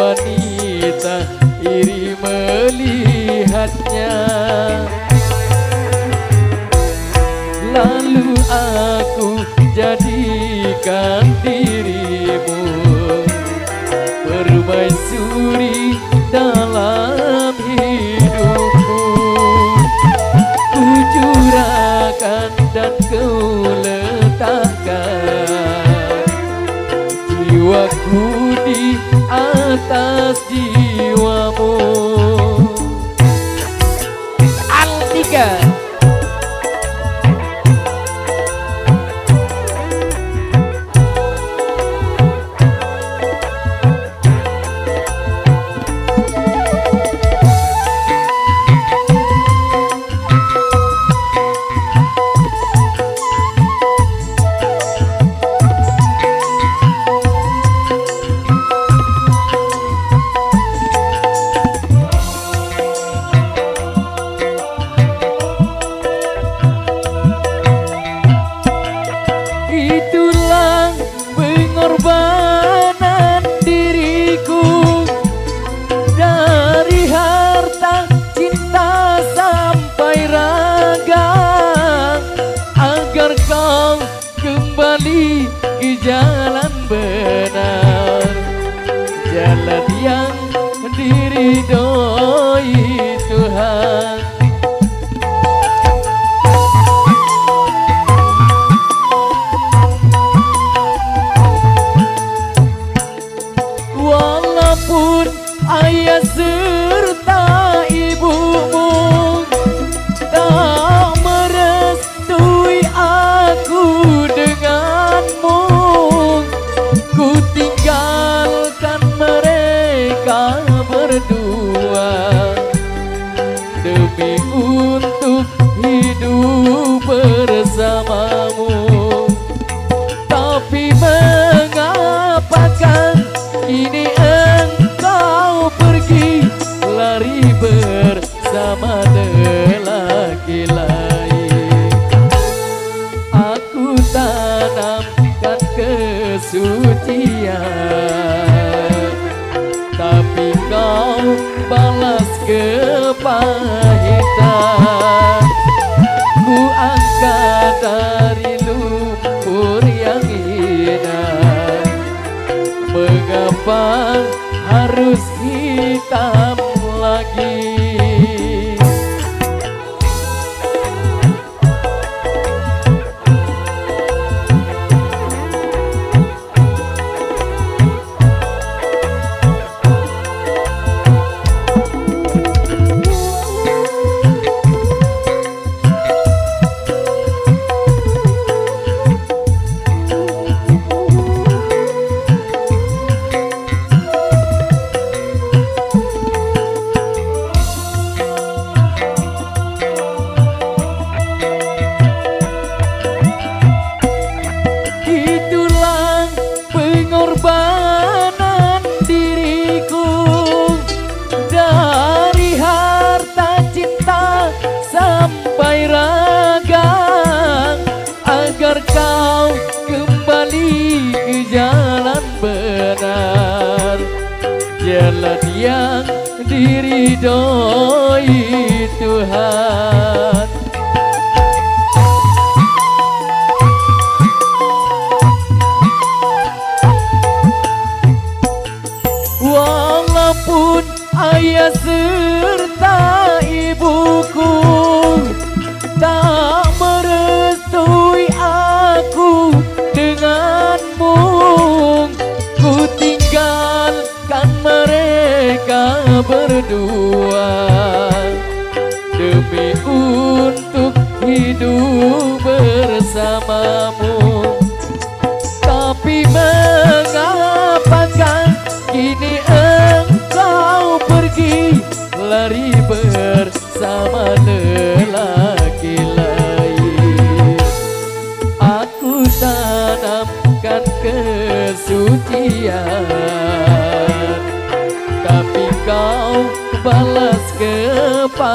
wanita iri melihatnya. Lalu aku jadikan dirimu permaisuri dalam hidupku. Ku curahkan dan kau letakkan jiwaku di atas jiwamu. Antika. Itulah pengorbanan diriku, dari harta, cinta sampai raga, agar kau kembali ke jalan benar, jalan yang diridhoi Tuhan. Walaupun ayah serta ibumu tak merestui aku denganmu, ku tinggalkan mereka berdua demi untuk hidup bersamamu. Tapi mengapakah kini engkau pergi, lari bersama lelaki lain? Aku tanamkan kesucian, tapi kau balas kepahitan. Ku angkat dari lumpur yang hina, mengapa harus hitam lagi? Pengorbanan diriku, dari harta, cinta sampai raga, agar kau kembali ke jalan benar, jalan yang diridhoi Tuhan. Walaupun ayah serta ibuku tak merestui aku denganmu, ku tinggalkan mereka berdua demi untuk hidup bersamamu. Tapi mengapakah kini engkau pergi, lari bersama lelaki lain? Aku tanamkan kesucian, tapi kau balas kepahitan.